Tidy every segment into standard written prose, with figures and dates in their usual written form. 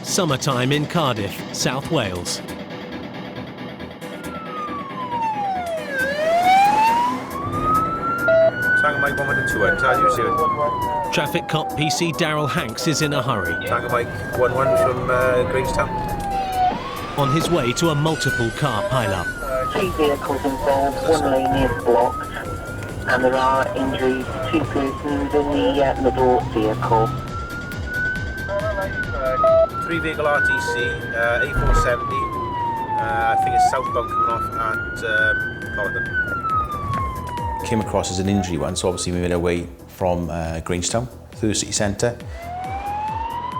Summertime in Cardiff, South Wales. Tango Mike 112, how do you see it? Traffic cop PC Daryl Hanks is in a hurry. Tango Mike 11 from Grangestown. On his way to a multiple car pileup. 3 vehicles involved, 1 lane is blocked, and there are injuries to 2 persons in the middle vehicle. 3 vehicle RTC, A470, I think it's southbound coming off at Colligan. Came across as an injury one, so obviously we made our way from Grangestown through the city centre.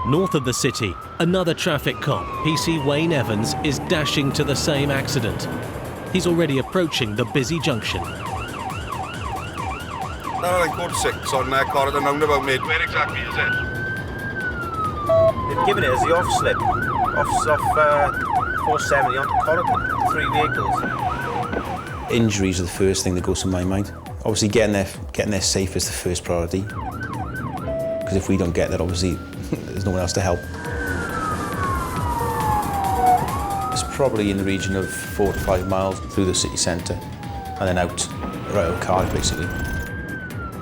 North of the city, another traffic cop, PC Wayne Evans, is dashing to the same accident. He's already approaching the busy junction. No, like code 6 on Corridor roundabout, mate. Where exactly is it? They've given it as the off slip, off 470 onto Corridor, 3 vehicles. Injuries are the first thing that goes to my mind. Obviously getting there safe is the first priority. Because if we don't get there, obviously there's no one else to help. It's probably in the region of 4 to 5 miles through the city centre and then out, right out of Cardiff basically.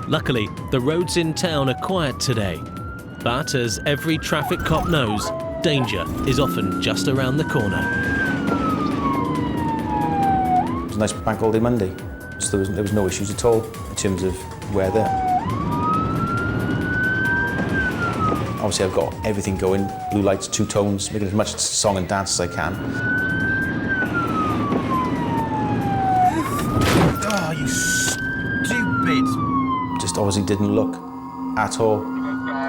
Luckily, the roads in town are quiet today. But as every traffic cop knows, danger is often just around the corner. It was a nice bank holiday Monday, so there was no issues at all in terms of weather. Obviously I've got everything going, blue lights, 2 tones, making as much song and dance as I can. Oh, you stupid! Just obviously didn't look at all.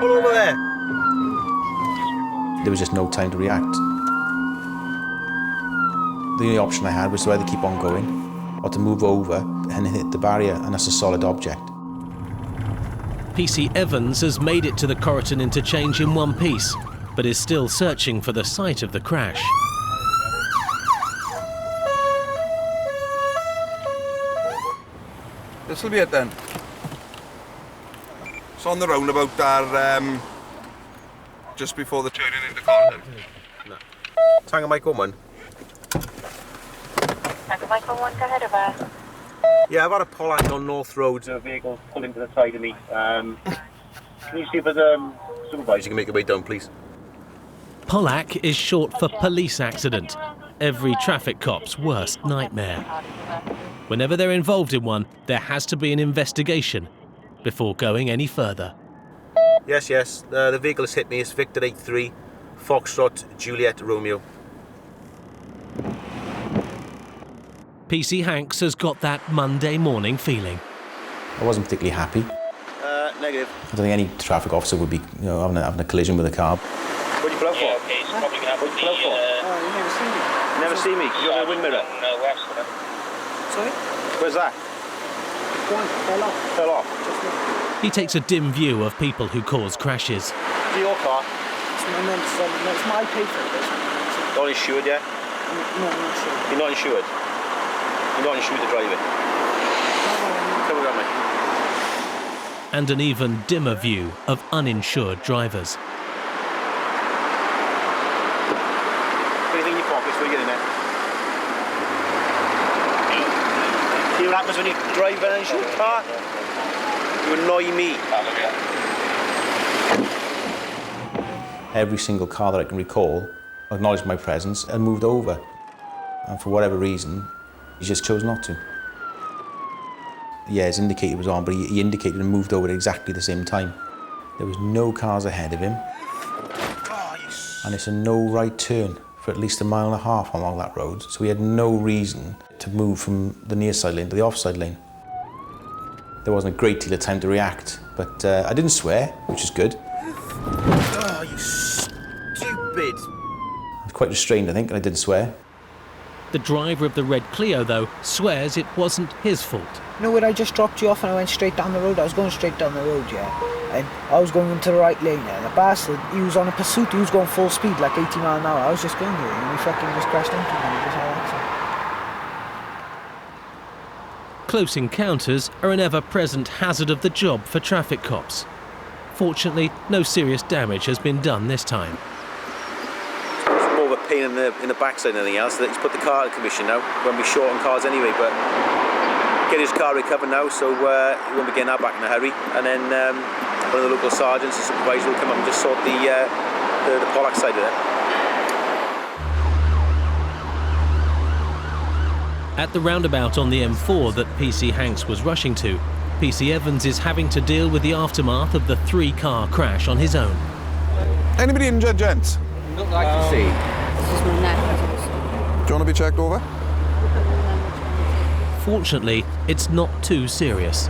Pull over there! There was just no time to react. The only option I had was to either keep on going or to move over and hit the barrier, and that's a solid object. PC Evans has made it to the Corriton interchange in one piece, but is still searching for the site of the crash. This will be it then. It's on the roundabout there, just before the turning into Corridor. No. Tango Mike 11. Tango Mike 1, go ahead of us. Yeah, I've had a Pollack on North Road. A vehicle pulling to the side of me. Can you see if there's a supervisor can make your way down, please? Pollack is short for police accident, every traffic cop's worst nightmare. Whenever they're involved in one, there has to be an investigation before going any further. Yes, the vehicle has hit me. It's Victor 83, Foxtrot, Juliet, Romeo. PC Hanks has got that Monday morning feeling. I wasn't particularly happy. Negative. I don't think any traffic officer would be, having a collision with a car. What do you pull up for? Yeah, okay, it's probably going to happen. What do you pull up for? Oh, you never seen me? Never see me? You're on the wind mirror? No, we're absolutely. Sorry? Where's that? One, fell off. Fell off. He takes a dim view of people who cause crashes. Is it your car? It's my paper. Not insured yet? No, I'm not sure. You're not insured? You're not insured to drive it? Come with that, mate. And an even dimmer view of uninsured drivers. Anything in your pockets before you get in there? See what happens when you drive an uninsured car? You annoy me. Every single car that I can recall acknowledged my presence and moved over. And for whatever reason, he just chose not to. Yeah, his indicator was on, but he indicated and moved over at exactly the same time. There was no cars ahead of him. And it's a no right turn for at least 1.5 miles along that road. So we had no reason to move from the near side lane to the offside lane. There wasn't a great deal of time to react, but I didn't swear, which is good. Oh, you stupid! I was quite restrained, I think, and I didn't swear. The driver of the red Clio, though, swears it wasn't his fault. You know where I just dropped you off and I went straight down the road? I was going straight down the road, yeah. And I was going into the right lane there. The bastard, he was on a pursuit, he was going full speed, like 80 miles an hour. I was just going there and he fucking just crashed into me. It was all accident. Close encounters are an ever-present hazard of the job for traffic cops. Fortunately, no serious damage has been done this time. pain in the backside and everything else. That he's put the car out of commission now, when we're short on cars anyway, but get his car recovered now, so he won't be getting that back in a hurry. And then one of the local sergeants and supervisor will come up and just sort the Pollack side of it. At the roundabout on the M4 that PC Hanks was rushing to, PC Evans is having to deal with the aftermath of the 3-car crash on his own. Anybody injured, gents? Not that I can see. This is my neck. Do you want to be checked over? Fortunately, it's not too serious.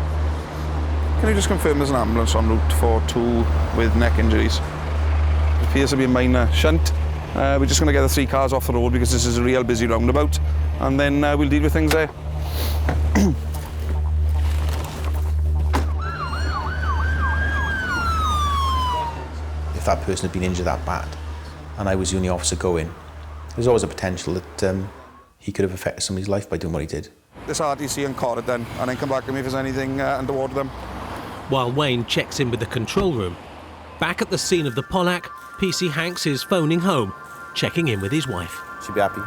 Can you just confirm there's an ambulance en route for 2 with neck injuries? It appears to be a minor shunt. We're just going to get the 3 cars off the road because this is a real busy roundabout, and then we'll deal with things there. If that person had been injured that bad, and I was the only officer going, there's always a potential that he could have affected somebody's life by doing what he did. This RTC and Corridor then, and then come back to me if there's anything untoward them. While Wayne checks in with the control room, back at the scene of the Pollack, PC Hanks is phoning home, checking in with his wife. She'll be happy.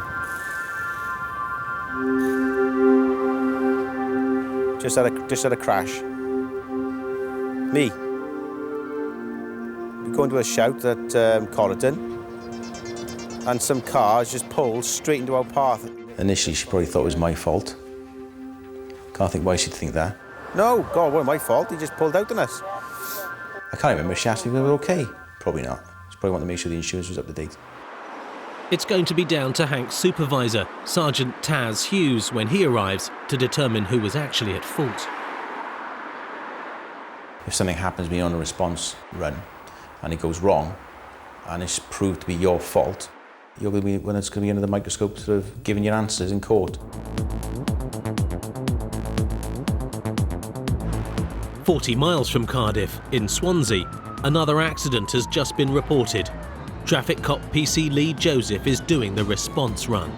Just had a crash. Me. We're going to a shout at Corridon, and some cars just pulled straight into our path. Initially, she probably thought it was my fault. Can't think why she'd think that. No, God, it wasn't my fault. He just pulled out on us. I can't remember. She asked me if we were okay. Probably not. She probably wanted to make sure the insurance was up to date. It's going to be down to Hank's supervisor, Sergeant Taz Hughes, when he arrives to determine who was actually at fault. If something happens to me on a response run and it goes wrong and it's proved to be your fault, you're going to be, when it's going to be under the microscope, sort of giving your answers in court. 40 miles from Cardiff, in Swansea, another accident has just been reported. Traffic cop PC Lee Joseph is doing the response run.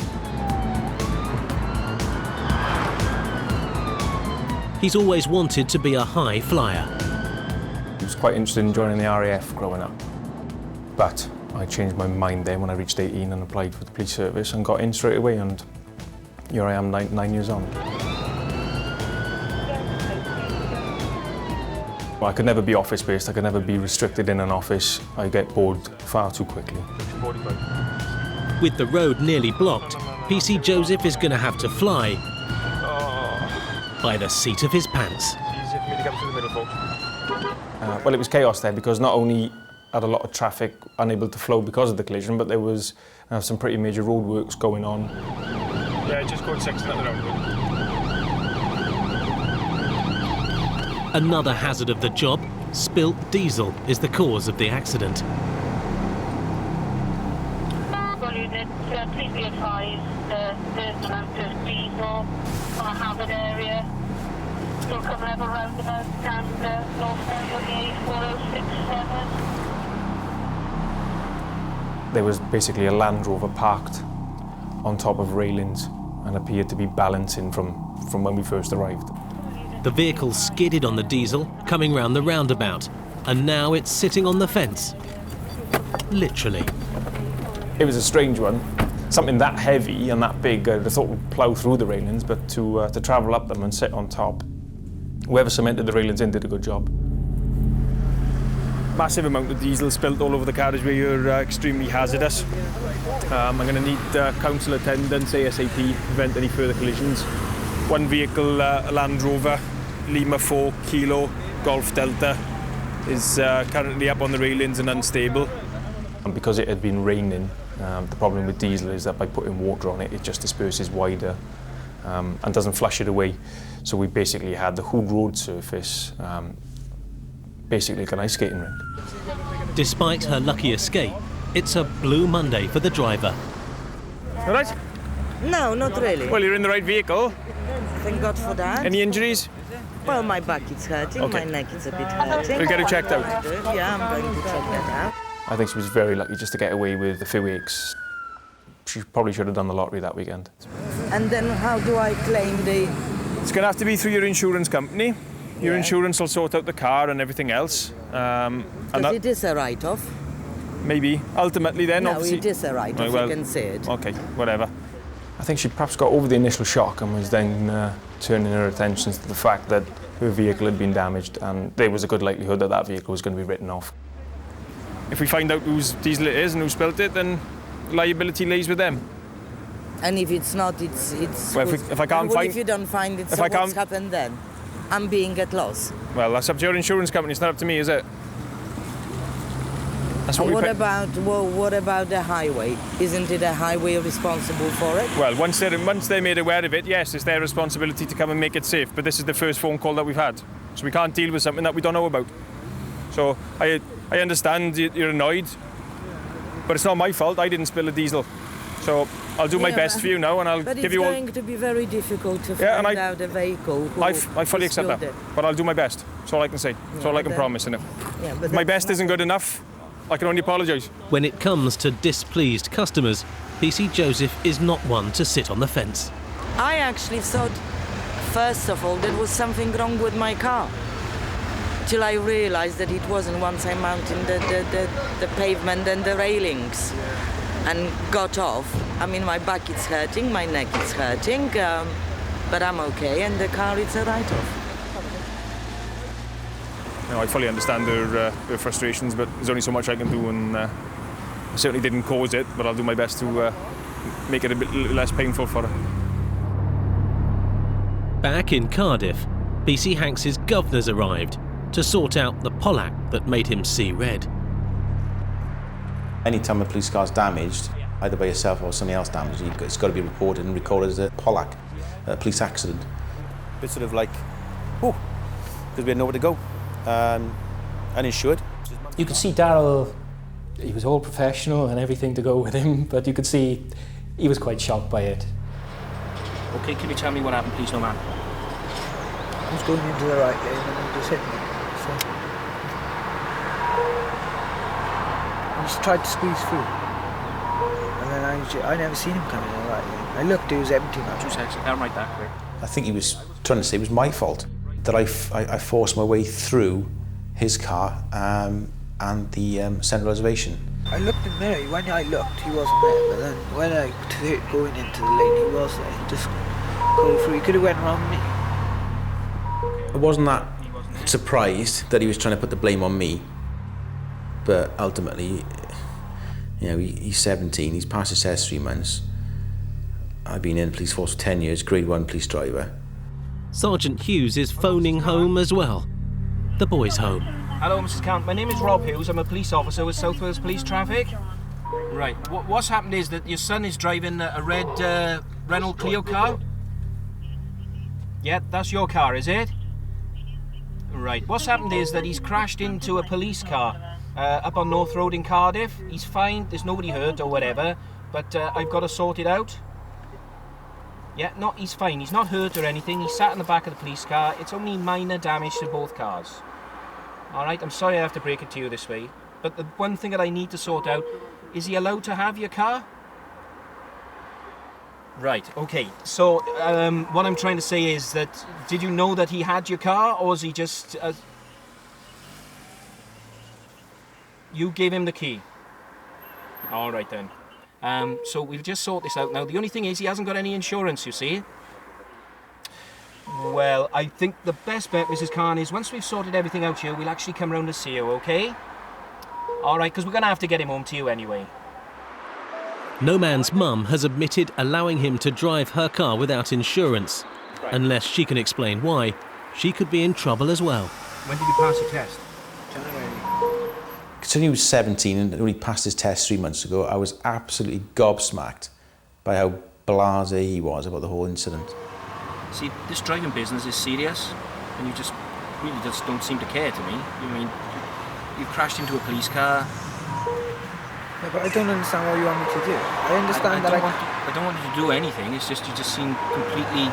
He's always wanted to be a high flyer. I was quite interested in joining the RAF growing up, but I changed my mind then when I reached 18 and applied for the police service and got in straight away, and here I am 9 years on. Well, I could never be office-based, I could never be restricted in an office. I get bored far too quickly. With the road nearly blocked, PC Joseph is going to have to fly by the seat of his pants. Well, it was chaos there because not only had a lot of traffic unable to flow because of the collision, but there was some pretty major roadworks going on. Yeah, just going 60 at the roundabout. Another hazard of the job, spilt diesel, is the cause of the accident. Well, please be advised there's an amount of diesel on a hazard area. Still coming over roundabout and northbound on the A4067. There was basically a Land Rover parked on top of railings and appeared to be balancing from when we first arrived. The vehicle skidded on the diesel, coming round the roundabout, and now it's sitting on the fence. Literally. It was a strange one. Something that heavy and that big, I thought would plough through the railings, but to travel up them and sit on top, whoever cemented the railings in did a good job. Massive amount of diesel spilt all over the carriageway. You're extremely hazardous. I'm going to need council attendance ASAP to prevent any further collisions. One vehicle, a Land Rover, Lima 4 Kilo Golf Delta, is currently up on the railings and unstable. And because it had been raining, the problem with diesel is that by putting water on it, it just disperses wider and doesn't flush it away. So we basically had the whole road surface basically like an ice skating rink. Despite her lucky escape, it's a blue Monday for the driver. All right? No, not really. Well, you're in the right vehicle. Thank God for that. Any injuries? Well, my back is hurting, Okay. my neck is a bit hurting. We'll get it checked out. Yeah, I'm going to check that out. I think she was very lucky just to get away with a few weeks. She probably should have done the lottery that weekend. And then how do I claim the... It's going to have to be through your insurance company. Your insurance will sort out the car and everything else. And Because it is a write-off. Maybe. Ultimately then, No, obviously... it is a write-off, Right, well, you can see it. Okay, whatever. I think she perhaps got over the initial shock and was then turning her attention to the fact that her vehicle had been damaged, and there was a good likelihood that that vehicle was going to be written off. If we find out whose diesel it is and who spilt it, then liability lays with them. And if it's not, it's Well, if I can't well, find... if you don't find it, if so I what's can't- happened then? I'm being at loss. Well, that's up to your insurance company, it's not up to me, is it? That's And we what pay- about the highway? Isn't it a highway responsible for it? Well, once they're made aware of it, yes, it's their responsibility to come and make it safe, but this is the first phone call that we've had. So we can't deal with something that we don't know about. So I understand you're annoyed, but it's not my fault, I didn't spill the diesel. So I'll do my best for you now, and I'll But give it's you all... going to be very difficult to Yeah, and find out a vehicle who I fully accept that, spilled it. but I'll do my best. That's all I can say. That's all I can promise, innit? Yeah, but If my that's best isn't good enough, I can only apologise. When it comes to displeased customers, PC Joseph is not one to sit on the fence. I actually thought, first of all, there was something wrong with my car. Till I realised that it wasn't once I mounted the pavement and the railings and got off. I mean, my back is hurting, my neck is hurting, but I'm okay, and the car is a write-off. You know, I fully understand her frustrations, but there's only so much I can do, and I certainly didn't cause it, but I'll do my best to make it a bit less painful for her. Back in Cardiff, BC Hanks's governors arrived to sort out the Pollack that made him see red. Anytime a police car's damaged, either by yourself or somebody else damaged, it's got to be reported and recorded as a Pollack, a police accident. Bit sort of like, oh, because we had nowhere to go. Uninsured. You could see Darryl, he was all professional and everything to go with him, but you could see he was quite shocked by it. Okay, can you tell me what happened, please, no man? I was going into the right lane and he just hit me. So he just tried to squeeze through. And then I never seen him coming in the right lane. I looked, it was empty now. 2 seconds, I'll write that quick. I think he was trying to say it was my fault, that I forced my way through his car and the central reservation. I looked in the mirror, when I looked he wasn't there, but then when I going into the lane he was there. He just go through, he could have went around me. I wasn't that surprised that he was trying to put the blame on me, but ultimately, you know, he's 17, he's passed his test 3 months. I've been in the police force for 10 years, grade 1 police driver. Sergeant Hughes is phoning home as well. The boy's home. Hello, Mrs. Count. My name is Rob Hughes. I'm a police officer with South Wales Police Traffic. Right. What's happened is that your son is driving a red Renault Clio car. Yeah, that's your car, is it? Right. What's happened is that he's crashed into a police car up on North Road in Cardiff. He's fine. There's nobody hurt or whatever, but I've got to sort it out. Yeah, no, he's fine. He's not hurt or anything. He sat in the back of the police car. It's only minor damage to both cars. All right, I'm sorry I have to break it to you this way, but the one thing that I need to sort out, is he allowed to have your car? Right, okay. So, what I'm trying to say is that, did you know that he had your car, or was he just... You gave him the key? All right then. So we'll just sort this out now. The only thing is he hasn't got any insurance, you see. Well, I think the best bet, Mrs. Khan, is once we've sorted everything out here, we'll actually come round to see you, okay? All right, because we're going to have to get him home to you anyway. No Man's mum has admitted allowing him to drive her car without insurance. Unless she can explain why, she could be in trouble as well. When did you pass your test? Considering he was 17 and only passed his test 3 months ago, I was absolutely gobsmacked by how blasé he was about the whole incident. See, this driving business is serious, and you just really just don't seem to care to me. I mean, you crashed into a police car. Yeah, but I don't understand what you want me to do. I understand that I don't want you to do anything. It's just you just seem completely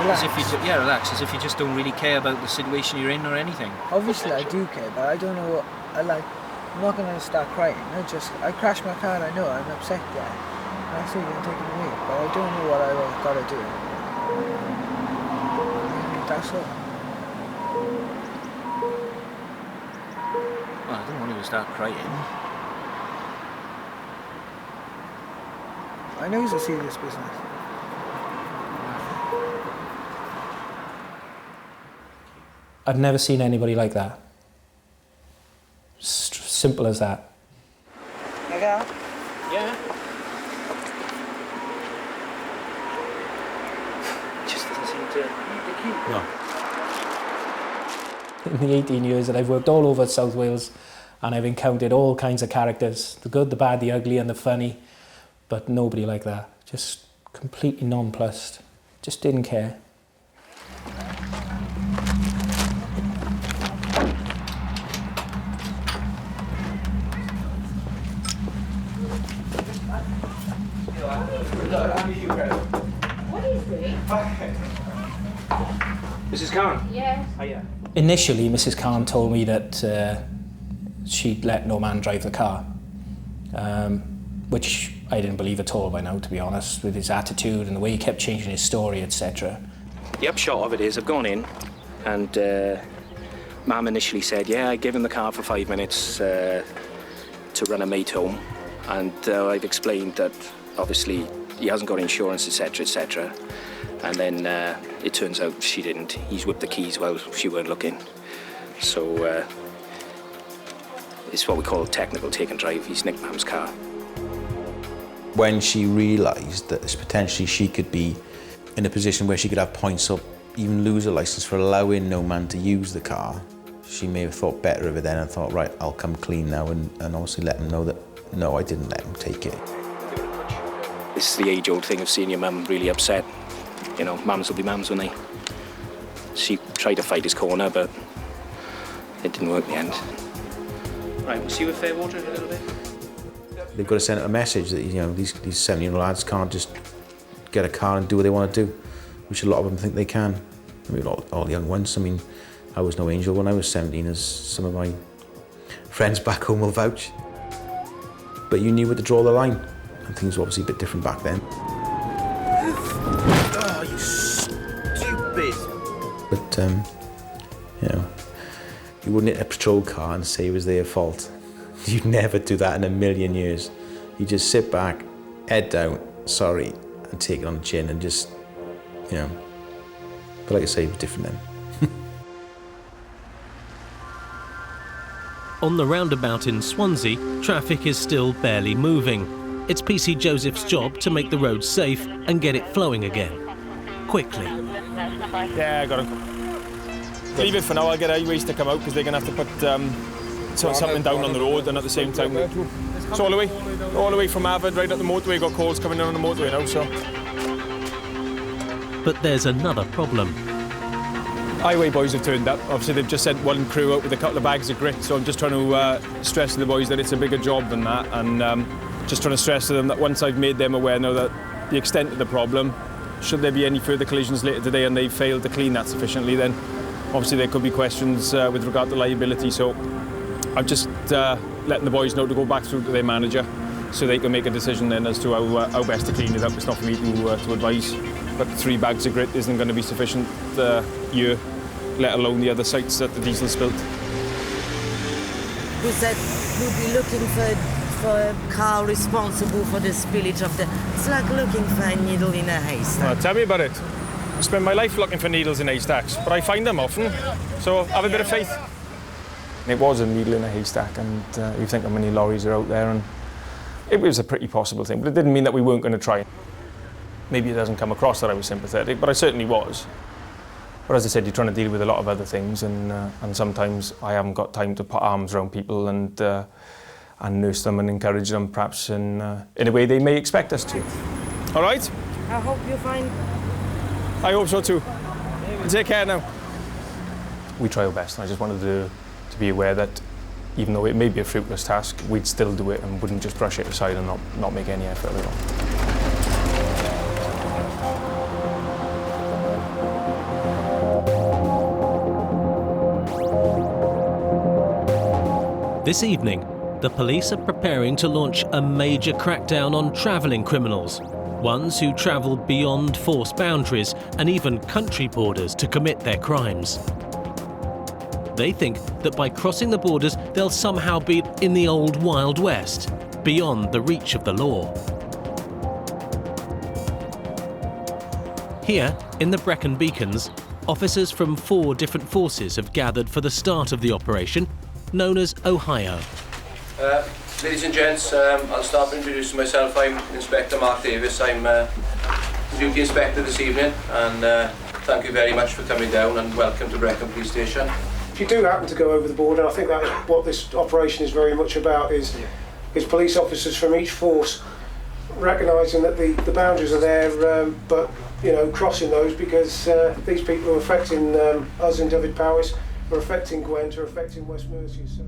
relax. as if you relax, as if you just don't really care about the situation you're in or anything. Obviously I do care, but I don't know what I like. I'm not going to start crying. I crashed my car and I know I'm upset there. And I say you're going to take it away, but I don't know what I've got to do. That's all. Well, I don't want you to start crying. I know he's a serious business. I've never seen anybody like that. Simple as that. Yeah. Just doesn't seem to need the key. No. In the 18 years that I've worked all over South Wales, and I've encountered all kinds of characters, the good, the bad, the ugly and the funny, but nobody like that. Just completely nonplussed. Just didn't care. What is it? Mrs. Khan? Yes. Oh, yeah. Initially, Mrs. Khan told me that she'd let no man drive the car, which I didn't believe at all by now, to be honest, with his attitude and the way he kept changing his story, etc. The upshot of it is I've gone in and Mum initially said, yeah, I gave him the car for 5 minutes to run a mate home, and I've explained that obviously he hasn't got insurance, etc, etc. And then it turns out she didn't. He's whipped the keys while she weren't looking. So it's what we call technical take and drive. He's nicked Mum's car. When she realised that potentially she could be in a position where she could have points up, even lose her licence for allowing no man to use the car, she may have thought better of it then and thought, right, I'll come clean now and obviously let him know that, no, I didn't let him take it. This is the age-old thing of seeing your mum really upset. You know, mums will be mums, won't they? She tried to fight his corner, but it didn't work in the end. Right, we'll see you at Fairwater in a little bit. They've got to send out a message that, you know, these 17-year-old lads can't just get a car and do what they want to do, which a lot of them think they can. I mean, all the young ones. I mean, I was no angel when I was 17, as some of my friends back home will vouch. But you knew where to draw the line, and things were obviously a bit different back then. Oh, you stupid! But, you know, you wouldn't hit a patrol car and say it was their fault. You'd never do that in a million years. You just sit back, head down, sorry, and take it on the chin and just, you know. But like I say, it was different then. On the roundabout in Swansea, traffic is still barely moving. It's PC Joseph's job to make the roads safe and get it flowing again. Quickly. Yeah, I got him. Leave it for now, I'll get highways to come out because they're going to have to put something down on the road, and at the same time, it's all the way from Harvard right up the motorway. Got calls coming in on the motorway now, so. But there's another problem. Highway boys have turned up. Obviously, they've just sent one crew out with a couple of bags of grit, so I'm just trying to stress to the boys that it's a bigger job than that, and just trying to stress to them that once I've made them aware now that the extent of the problem, should there be any further collisions later today and they've failed to clean that sufficiently, then obviously there could be questions with regard to liability. So I'm just letting the boys know to go back through to their manager so they can make a decision then as to how best to clean it up. It's not for me to advise, but 3 bags of grit isn't going to be sufficient here, let alone the other sites that the diesel spilt. Who said we'll be looking for a car responsible for the spillage of the... It's like looking for a needle in a haystack. Well, tell me about it. I spend my life looking for needles in haystacks, but I find them often, so have a bit of faith. It was a needle in a haystack, and you think how many lorries are out there, and it was a pretty possible thing, but it didn't mean that we weren't going to try. Maybe it doesn't come across that I was sympathetic, but I certainly was. But as I said, you're trying to deal with a lot of other things, and sometimes I haven't got time to put arms around people and nurse them and encourage them, perhaps in a way they may expect us to. All right? I hope you find... I hope so too. Take care now. We try our best. I just wanted to be aware that even though it may be a fruitless task, we'd still do it and wouldn't just brush it aside and not make any effort at all. This evening, the police are preparing to launch a major crackdown on travelling criminals, ones who travel beyond force boundaries and even country borders to commit their crimes. They think that by crossing the borders, they'll somehow be in the old Wild West, beyond the reach of the law. Here, in the Brecon Beacons, officers from 4 different forces have gathered for the start of the operation, known as Ohio. Ladies and gents, I'll start by introducing myself. I'm Inspector Mark Davis. I'm duty inspector this evening, and thank you very much for coming down and welcome to Brecon Police Station. If you do happen to go over the border, I think that's what this operation is very much about, is police officers from each force recognising that the boundaries are there, but crossing those, because these people are affecting us in Dyfed Powys, are affecting Gwent, are affecting West Mercia. So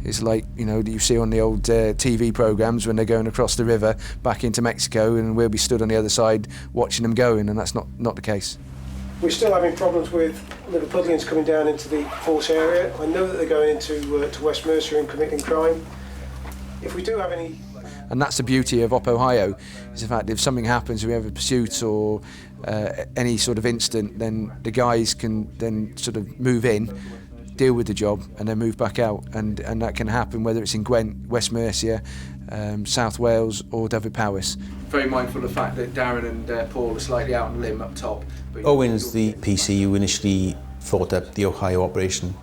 it's like, you see on the old TV programmes when they're going across the river back into Mexico, and we'll be stood on the other side watching them going, and that's not the case. We're still having problems with Liverpudlians coming down into the force area. I know that they're going into to West Mercia and committing crime. If we do have any... And that's the beauty of Op Ohio, is the fact that if something happens, we have a pursuit or any sort of incident, then the guys can then sort of move in, deal with the job, and then move back out. And that can happen whether it's in Gwent, West Mercia, South Wales or Dyfed Powys. Very mindful of the fact that Darren and Paul are slightly out on a limb up top. Owen's the PC who initially thought up the Ohio operation,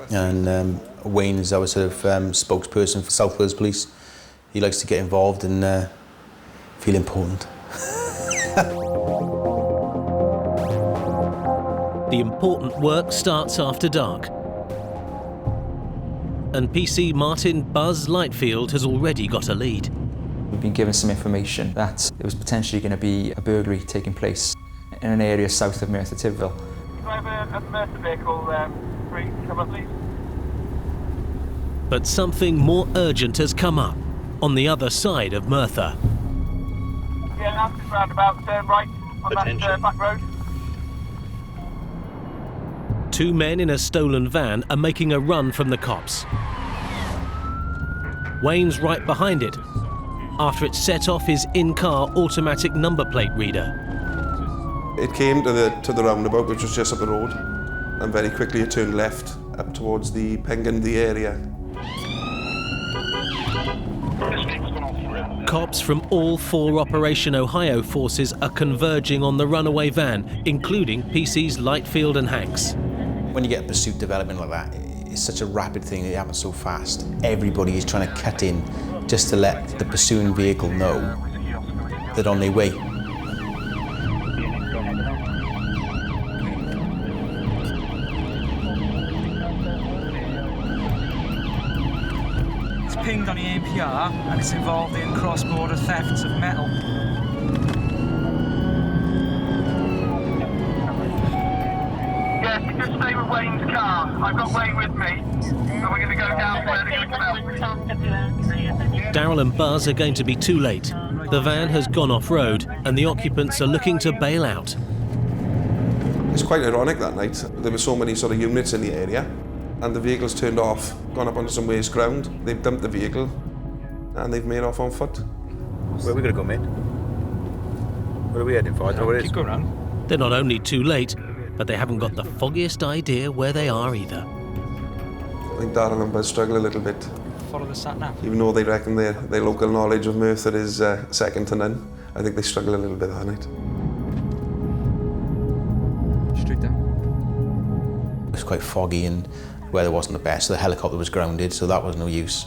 and Wayne is our sort of spokesperson for South Wales Police. He likes to get involved and feel important. The important work starts after dark. And PC Martin Buzz Lightfield has already got a lead. We've been given some information that there was potentially going to be a burglary taking place in an area south of Merthyr Tydfil. Can I have a Merthyr vehicle free to come up, please? But something more urgent has come up on the other side of Merthyr. Yeah, that's roundabout, turn right on that back road. 2 men in a stolen van are making a run from the cops. Wayne's right behind it, after it set off his in-car automatic number plate reader. It came to the roundabout, which was just up the road, and very quickly it turned left up towards the Pengundy area. Cops from all 4 Operation Ohio forces are converging on the runaway van, including PC's Lightfield and Hanks. When you get a pursuit development like that, it's such a rapid thing, it happens so fast. Everybody is trying to cut in just to let the pursuing vehicle know they're on their way. It's pinged on the ANPR and it's involved in cross-border thefts of metal. Yeah, just stay with Wayne's car. I've got Wayne with me, and we're going to go down there. They're going to come out. Daryl and Buzz are going to be too late. The van has gone off-road and the occupants are looking to bail out. It's quite ironic that night. There were so many sort of units in the area, and the vehicle's turned off, gone up onto some waste ground. They've dumped the vehicle, and they've made off on foot. Where are we going to go, mate? Where are we heading for? I don't know where it is. Keep going round. They're not only too late, but they haven't got the foggiest idea where they are either. I think Darren and Buzz struggle a little bit. Follow the sat nav. Even though they reckon their local knowledge of Merthyr is second to none, I think they struggle a little bit that night. Straight down. It was quite foggy and weather wasn't the best. The helicopter was grounded, so that was no use.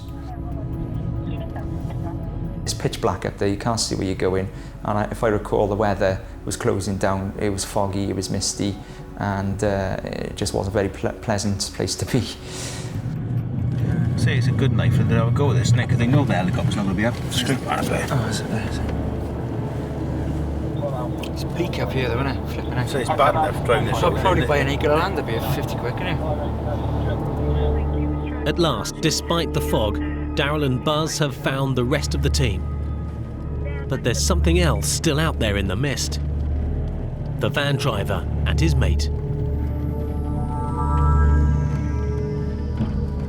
It's pitch black up there, you can't see where you're going, and if I recall, the weather was closing down, it was foggy, it was misty, and it just wasn't a very pleasant place to be. Say it's a good night for them to have a go at this, Nick, because they know the helicopter's not going to be up. Straight past there. Oh, is it there? It's bleak up here though, isn't it? Flipping out. So it's bad enough driving this. I'll probably buy an acre of land up here for 50 quid, can you? At last, despite the fog, Daryl and Buzz have found the rest of the team. But there's something else still out there in the mist. The van driver and his mate.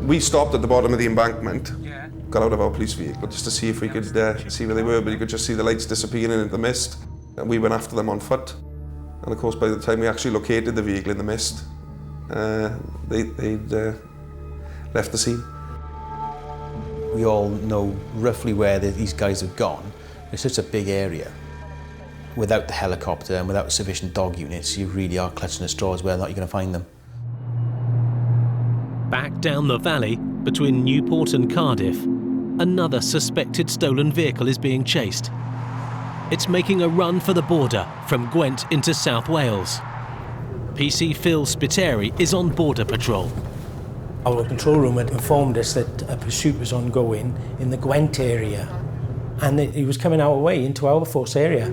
We stopped at the bottom of the embankment, got out of our police vehicle just to see if we could see where they were, but you could just see the lights disappearing into the mist. And we went after them on foot. And of course, by the time we actually located the vehicle in the mist, they'd left the scene. We all know roughly where these guys have gone. It's such a big area. Without the helicopter and without sufficient dog units, you really are clutching at straws whether or not you're going to find them. Back down the valley, between Newport and Cardiff, another suspected stolen vehicle is being chased. It's making a run for the border from Gwent into South Wales. PC Phil Spiteri is on border patrol. Our control room had informed us that a pursuit was ongoing in the Gwent area, and that he was coming our way into our force area.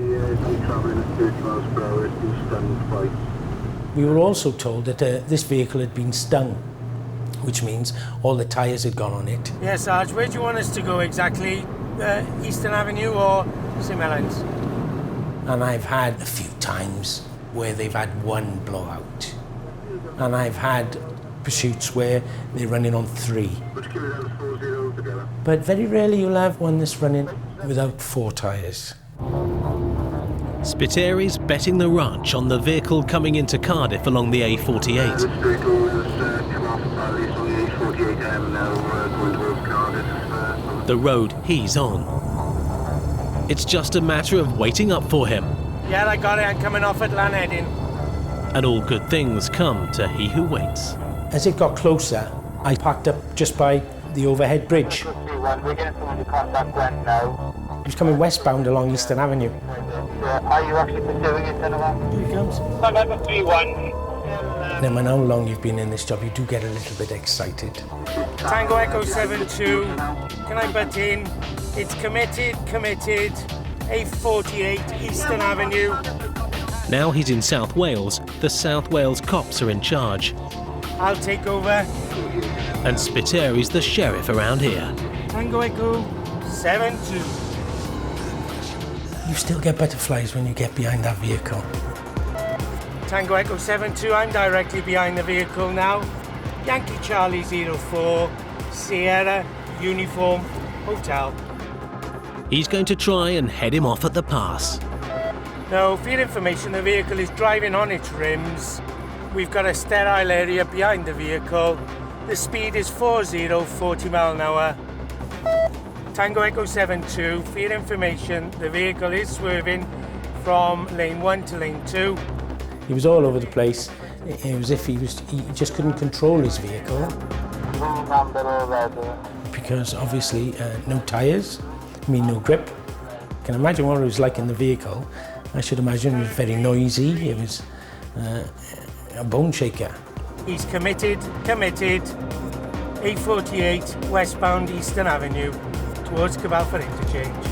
We were also told that this vehicle had been stung, which means all the tyres had gone on it. Yeah, Sarge, where do you want us to go exactly? Eastern Avenue or St Mellons? And I've had a few times where they've had one blowout. And I've had pursuits where they're running on 3. But very rarely you'll have one that's running without 4 tyres. Spiteri's betting the ranch on the vehicle coming into Cardiff along the A48. The road he's on. It's just a matter of waiting up for him. Yeah, I got it. I'm coming off at Lanheading. And all good things come to he who waits. As it got closer, I parked up just by the overhead bridge. We're getting someone to contact Gwent now. He was coming westbound along Eastern Avenue. Are you actually pursuing it, then? Here he comes. Number 31. No matter how long you've been in this job, you do get a little bit excited. Tango Echo 72. Can I butt in? It's committed. A48 Eastern Avenue. Now he's in South Wales, the South Wales cops are in charge. I'll take over. And Spiteri's the sheriff around here. Tango Echo 72. You still get butterflies when you get behind that vehicle. Tango Echo 72, I'm directly behind the vehicle now. Yankee Charlie 04, Sierra, Uniform, Hotel. He's going to try and head him off at the pass. Now, for your information, the vehicle is driving on its rims. We've got a sterile area behind the vehicle. The speed is 40 mile an hour. Tango Echo 72, for your information, the vehicle is swerving from lane 1 to lane 2. He was all over the place. It was as if he just couldn't control his vehicle. Because obviously no tyres, no grip. You can imagine what it was like in the vehicle. I should imagine it was very noisy. It was a bone shaker. He's committed. A48 westbound Eastern Avenue towards Cabalford Interchange.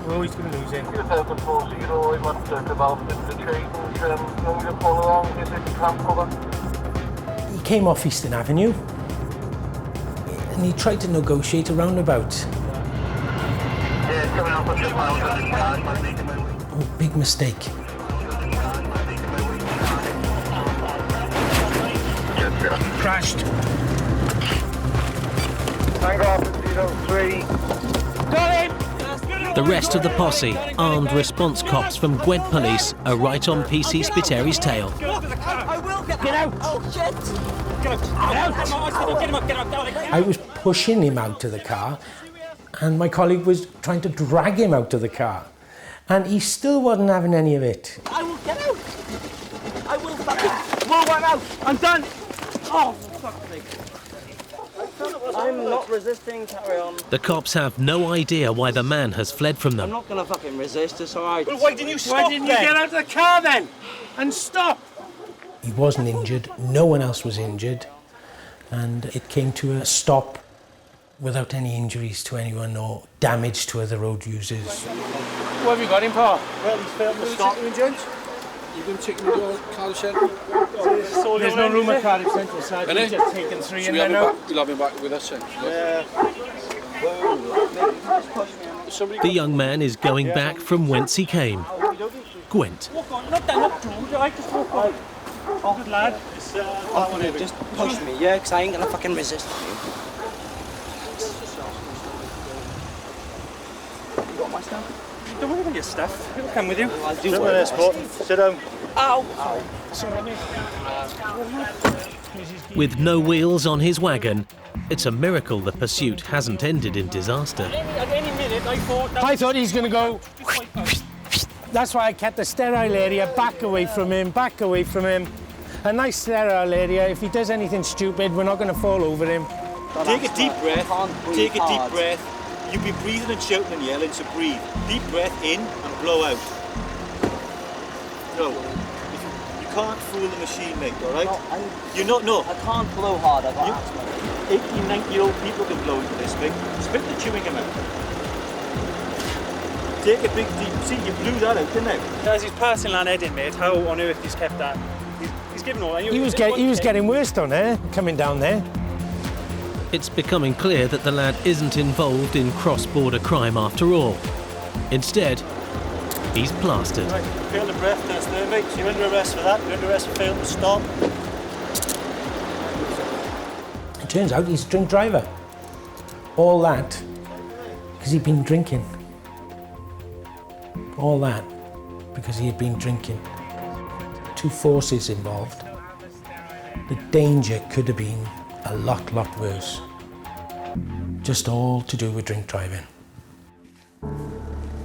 We're always going to lose him. He came off Eastern Avenue and he tried to negotiate a roundabout. Oh, big mistake. Crashed. Tango 03. Got him! The rest of the posse, armed response cops from Gwent Police, are right on PC Spiteri's tail. I will get out! Oh shit! Get out! I was pushing him out of the car and my colleague was trying to drag him out of the car. And he still wasn't having any of it. I will get out! I will fucking... Well, I'm out! I'm done! Oh, for fuck's sake. I'm not resisting, carry on. The cops have no idea why the man has fled from them. I'm not gonna fucking resist, it's alright. Well, why didn't you stop? Why didn't you get out of the car then? And stop! He wasn't injured, no one else was injured, and it came to a stop without any injuries to anyone or damage to other road users. What have you got him for? Well, he's failed to stop. You're going to take me to Cardiff Centre? There's no room at Cardiff Centre, so we've just taken 3 in there now. You'll have him back with us then? Yeah. The young man is going back from whence he came. Gwent. Walk on, not down, not through, I just walk on. Oh, good lad. Just push me, yeah, because I ain't gonna fucking resist you. You got my stuff? Don't worry about your stuff. It'll come with you. I'll do what I Sit down. Ow! Ow. With no wheels on his wagon, it's a miracle the pursuit hasn't ended in disaster. At any minute, I thought he was going to go. That's why I kept the sterile area back away from him. A nice sterile area. If he does anything stupid, we're not going to fall over him. Take a deep breath. Take a deep breath. You've been breathing and shouting and yelling, so breathe. Deep breath in and blow out. No. You can't fool the machine, mate, all right? You're not, no. I can't blow hard. 80, 90-year-old people can blow into this, mate. Spit the chewing gum out. Take a big deep... See, you blew that out, didn't you? As he's passing Lanheading, mate, how on earth he's kept that? He's given all... He was getting worse down there, coming down there. It's becoming clear that the lad isn't involved in cross-border crime after all. Instead, he's plastered. Right, failed the breath test there, mate. So you're under arrest for that. You're under arrest for failing to stop. It turns out he's a drink driver. All that because he'd been drinking. All that because he had been drinking. Two forces involved. The danger could have been a lot worse. Just all to do with drink driving.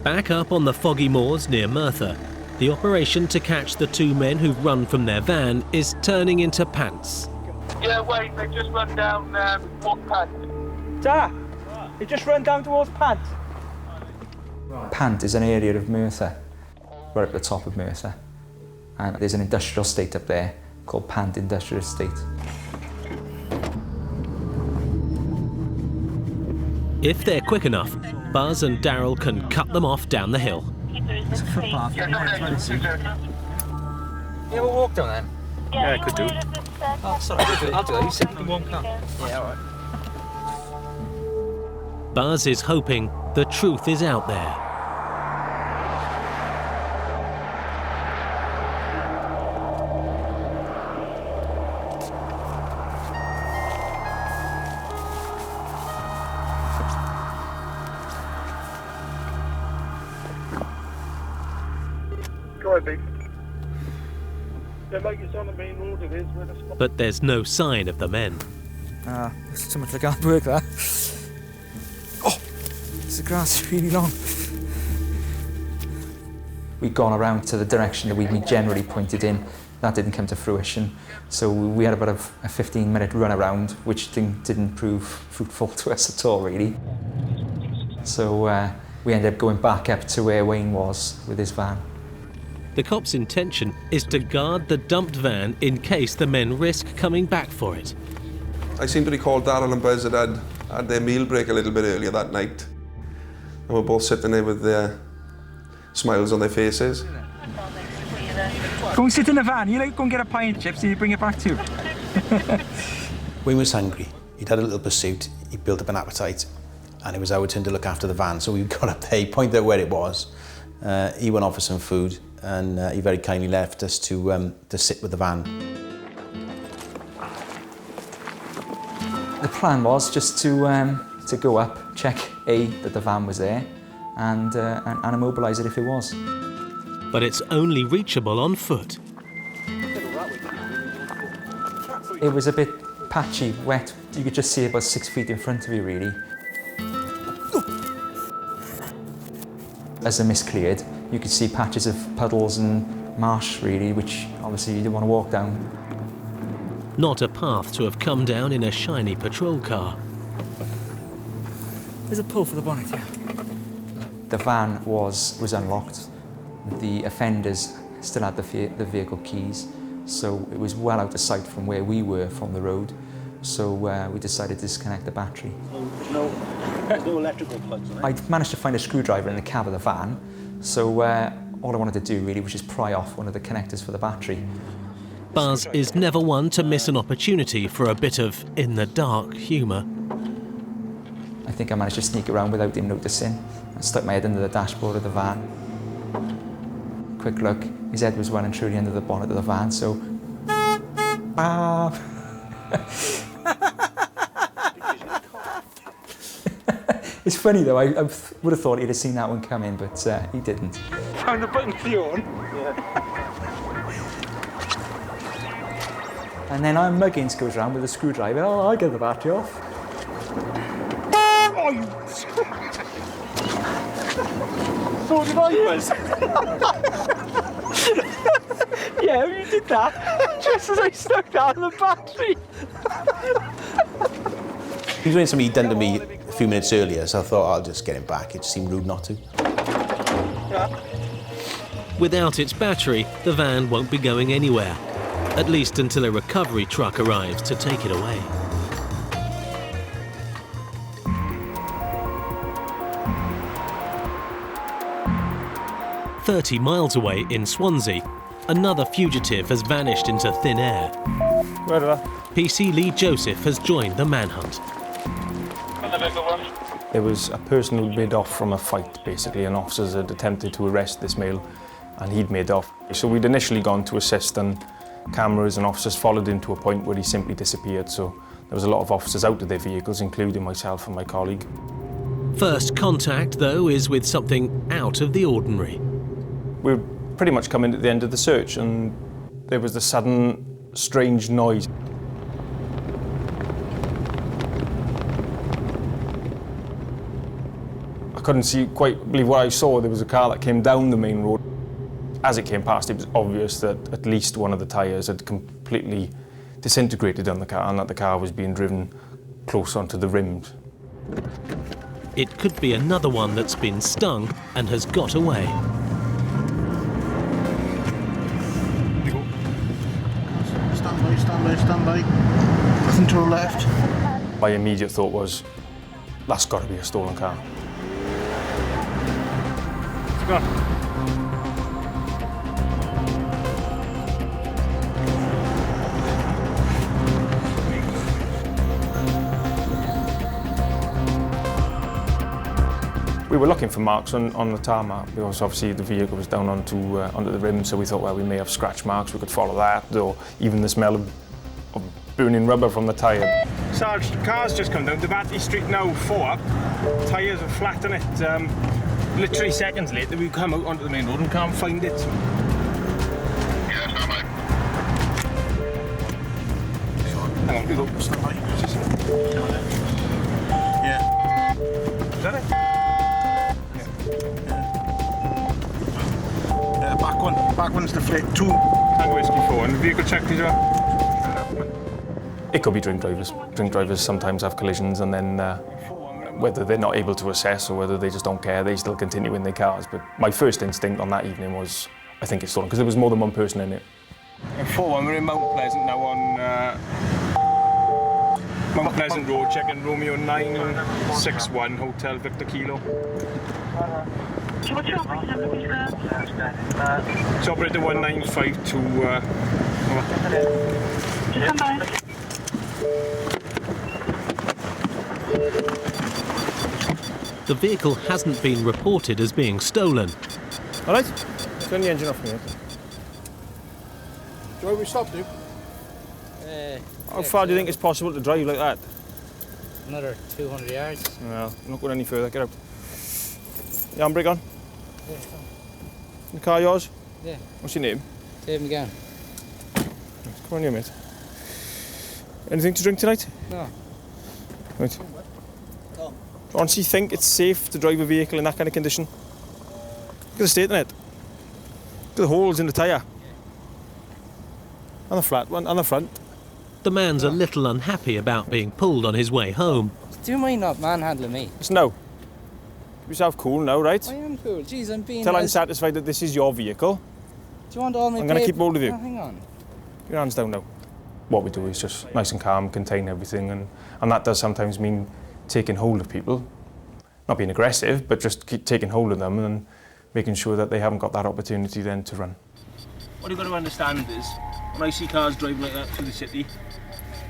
Back up on the foggy moors near Merthyr, the operation to catch the two men who've run from their van is turning into pants. Yeah, wait, they just run down what pant? Dad, they just run down towards Pant. Pant is an area of Merthyr, right at the top of Merthyr. And there's an industrial estate up there called Pant Industrial Estate. If they're quick enough, Buzz and Daryl can cut them off down the hill. It's a footpath. Yeah, we'll walk down then. Yeah, I could do. Oh, sorry, I'll do that. You sit in the warm car. Yeah, all right. Buzz is hoping the truth is out there. But there's no sign of the men. It's too much like hard work, that. Oh, the grass is really long. We'd gone around to the direction that we generally pointed in. That didn't come to fruition. So we had about a 15-minute run around, which didn't prove fruitful to us at all, really. So we ended up going back up to where Wayne was with his van. The cop's intention is to guard the dumped van in case the men risk coming back for it. I seem to recall Daryl and Buzz had their meal break a little bit earlier that night. And we're both sitting there with their smiles on their faces. Go and sit in the van. You go and get a pie and chips and you bring it back to you. Wayne was hungry. He'd had a little pursuit. He built up an appetite. And it was our turn to look after the van. So we got up there, he pointed out where it was. He went off for some food. And he very kindly left us to sit with the van. The plan was just to go up, check that the van was there, and immobilise it if it was. But it's only reachable on foot. It was a bit patchy, wet. You could just see about 6 feet in front of you, really. As the mist cleared, you could see patches of puddles and marsh, really, which obviously you didn't want to walk down. Not a path to have come down in a shiny patrol car. There's a pull for the bonnet, yeah. The van was unlocked. The offenders still had the vehicle keys, so it was well out of sight from where we were from the road. So we decided to disconnect the battery. No electrical plugs, right? I managed to find a screwdriver in the cab of the van, so all I wanted to do really was just pry off one of the connectors for the battery. Buzz is never one to miss an opportunity for a bit of in-the-dark humour. I think I managed to sneak around without him noticing. I stuck my head under the dashboard of the van. Quick look, his head was well and truly under the bonnet of the van, so... It's funny though, I would have thought he'd have seen that one coming, but he didn't. Found the button for you on? Yeah. And then our muggins goes around with a screwdriver. Oh, I'll get the battery off. Oh, you... So did I, Buzz. Yeah, you did that just as I stuck down the battery. He was doing something he'd done to me a few minutes earlier, so I thought I'll just get him back. It just seemed rude not to. Without its battery, the van won't be going anywhere, at least until a recovery truck arrives to take it away. "30 miles away in Swansea, another fugitive has vanished into thin air. PC Lee Joseph has joined the manhunt. There was a person who'd made off from a fight, basically, and officers had attempted to arrest this male, and he'd made off. So we'd initially gone to assist, and cameras and officers followed him to a point where he simply disappeared. So there was a lot of officers out of their vehicles, including myself and my colleague. First contact, though, is with something out of the ordinary. We'd pretty much come in at the end of the search, and there was the sudden, strange noise. I couldn't quite believe what I saw. There was a car that came down the main road. As it came past, it was obvious that at least one of the tyres had completely disintegrated on the car, and that the car was being driven close onto the rims. It could be another one that's been stung and has got away. Stand by. Nothing to the left. My immediate thought was, that's got to be a stolen car. It's gone. We were looking for marks on the tarmac because obviously the vehicle was down onto the rim, so we thought, well, we may have scratch marks, we could follow that, or even the smell of burning rubber from the tyre. Sarge, the car's just come down the Battery Street now 4. Tyres are flat on it. Literally seconds later, we come out onto the main road and can't find it. Hang on, we go. Stand by. Yeah. Is that it? Back one's deflated. 2. Tango Whiskey 4, and the vehicle checked as well. It could be drink drivers. Drink drivers sometimes have collisions, and then whether they're not able to assess or whether they just don't care, they still continue in their cars. But my first instinct on that evening was, I think it's stolen, because there was more than one person in it. 4-1, we're in Mount Pleasant now on Mount Pleasant Road, checking Romeo 961, Hotel Victor Kilo. What's your operator number, please, sir? It's operator 1952. Stand by. The vehicle hasn't been reported as being stolen. All right, turn the engine off for me. Do you want me to stop, dude? How far do you think it's possible to drive like that? Another 200 yards. No, I'm not going any further. Get out. The handbrake on? Yeah, it's on. The car yours? Yeah. What's your name? Dave McGann. Come on, you mate. Anything to drink tonight? No. Right. Do you honestly think it's safe to drive a vehicle in that kind of condition? Look at the state in it. Look at the holes in the tyre. And the flat one, and the front. The man's a little unhappy about being pulled on his way home. Do you mind not manhandling me? Listen now. Keep yourself cool now, right? I am cool. Jeez, I'm being... Till I'm satisfied that this is your vehicle. Do you want all my I'm going to keep hold of you. Oh, hang on. Keep your hands down now. What we do is just nice and calm, contain everything, and that does sometimes mean taking hold of people. Not being aggressive, but just keep taking hold of them and making sure that they haven't got that opportunity then to run. What you've got to understand is, when I see cars driving like that through the city,